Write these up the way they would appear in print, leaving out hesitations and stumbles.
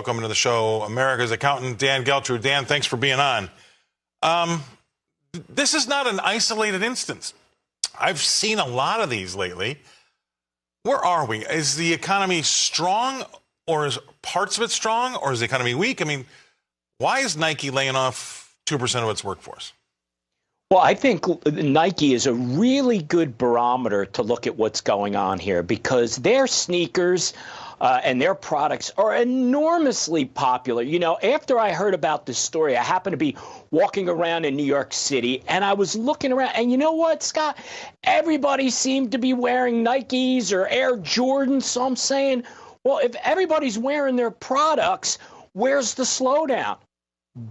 welcome to the show America's accountant, Dan Geltrude. Dan, thanks for being on. This is not an isolated instance. I've seen a lot of these lately. Where are we? Is the economy strong, or is parts of it strong, or is the economy weak? I mean, why is Nike laying off 2% of its workforce? Well, I think Nike is a really good barometer to look at what's going on here, because their sneakers and their products are enormously popular. You know, after I heard about this story, I happened to be walking around in New York City, and I was looking around, and you know what, Scott? Everybody seemed to be wearing Nikes or Air Jordans. So I'm saying, well, if everybody's wearing their products, where's the slowdown?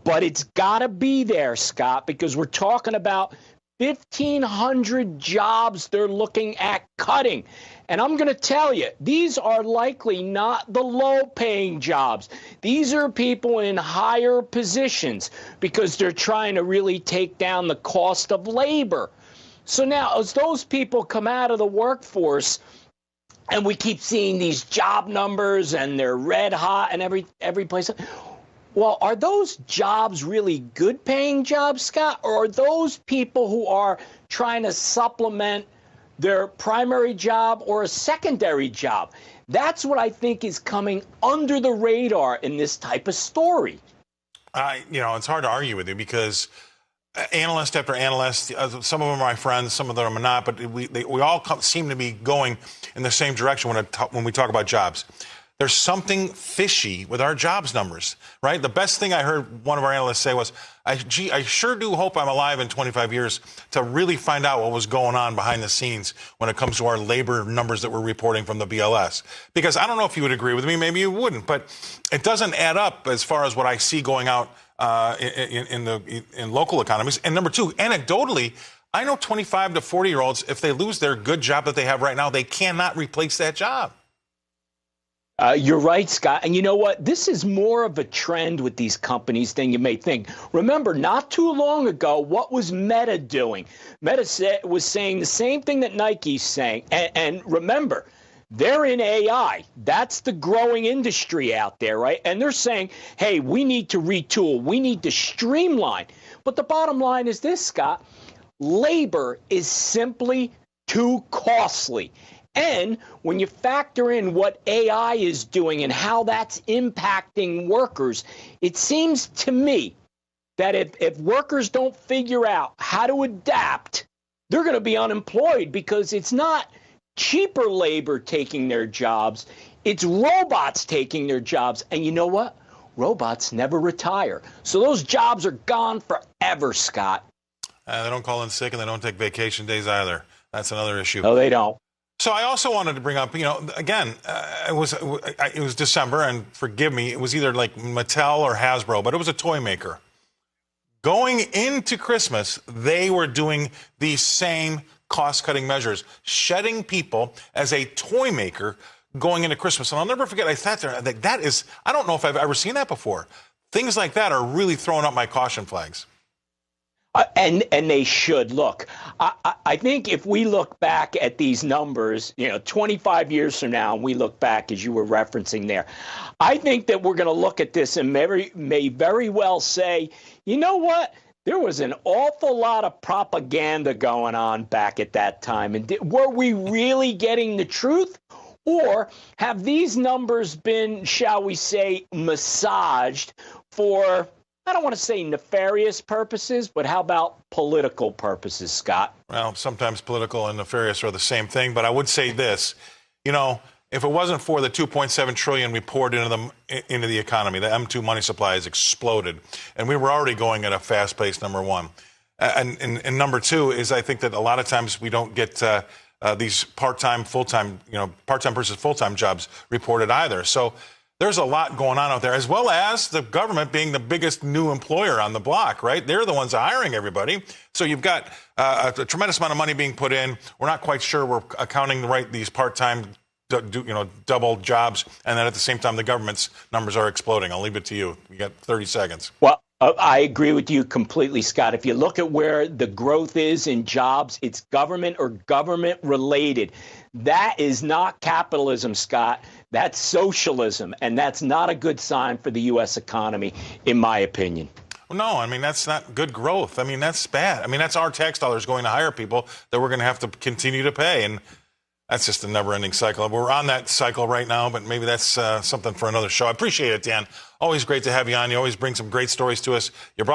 But it's got to be there, Scott, because we're talking about 1,500 jobs they're looking at cutting. And I'm going to tell you, these are likely not the low-paying jobs. These are people in higher positions because they're trying to really take down the cost of labor. So now, as those people come out of the workforce, and we keep seeing these job numbers, and they're red hot and every place. Well, are those jobs really good-paying jobs, Scott, or are those people who are trying to supplement their primary job or a secondary job? That's what I think is coming under the radar in this type of story. It's hard to argue with you because analyst after analyst, some of them are my friends, some of them are not, but we all seem to be going in the same direction when we talk about jobs. There's something fishy with our jobs numbers, right? The best thing I heard one of our analysts say was, I sure do hope I'm alive in 25 years to really find out what was going on behind the scenes when it comes to our labor numbers that we're reporting from the BLS. Because I don't know if you would agree with me, maybe you wouldn't, but it doesn't add up as far as what I see going out in local economies. And number two, anecdotally, I know 25 to 40-year-olds, if they lose their good job that they have right now, they cannot replace that job. You're right, Scott. And you know what? This is more of a trend with these companies than you may think. Remember, not too long ago, what was Meta doing? Meta was saying the same thing that Nike's saying. And remember, they're in AI. That's the growing industry out there, right? And they're saying, hey, we need to retool. We need to streamline. But the bottom line is this, Scott. Labor is simply too costly. And when you factor in what AI is doing and how that's impacting workers, it seems to me that if workers don't figure out how to adapt, they're going to be unemployed, because it's not cheaper labor taking their jobs. It's robots taking their jobs. And you know what? Robots never retire. So those jobs are gone forever, Scott. They don't call in sick, and they don't take vacation days either. That's another issue. No, they don't. So I also wanted to bring up, again, it was December, and forgive me, it was either like Mattel or Hasbro, but it was a toy maker. Going into Christmas, they were doing these same cost-cutting measures, shedding people as a toy maker going into Christmas. And I'll never forget, I sat there, and I don't know if I've ever seen that before. Things like that are really throwing up my caution flags. And they should. Look, I think if we look back at these numbers, 25 years from now, and we look back, as you were referencing there, I think that we're going to look at this and may very well say, you know what? There was an awful lot of propaganda going on back at that time. And were we really getting the truth? Or have these numbers been, shall we say, massaged for, I don't want to say nefarious purposes, but how about political purposes, Scott? Well, sometimes political and nefarious are the same thing, but I would say this, if it wasn't for the $2.7 trillion we poured into the economy, the M2 money supply has exploded, and we were already going at a fast pace, number one. And number two is, I think that a lot of times we don't get these part-time, full-time, part-time versus full-time jobs reported either. So there's a lot going on out there, as well as the government being the biggest new employer on the block, right? They're the ones hiring everybody. So you've got a tremendous amount of money being put in. We're not quite sure we're accounting these part-time, double jobs. And then at the same time, the government's numbers are exploding. I'll leave it to you. You got 30 seconds. Well, I agree with you completely, Scott. If you look at where the growth is in jobs, it's government or government related. That is not capitalism, Scott. That's socialism. And that's not a good sign for the U.S. economy, in my opinion. No, I mean, that's not good growth. I mean, that's bad. I mean, that's our tax dollars going to hire people that we're going to have to continue to pay. And that's just a never-ending cycle. We're on that cycle right now, but maybe that's something for another show. I appreciate it, Dan. Always great to have you on. You always bring some great stories to us. You brought us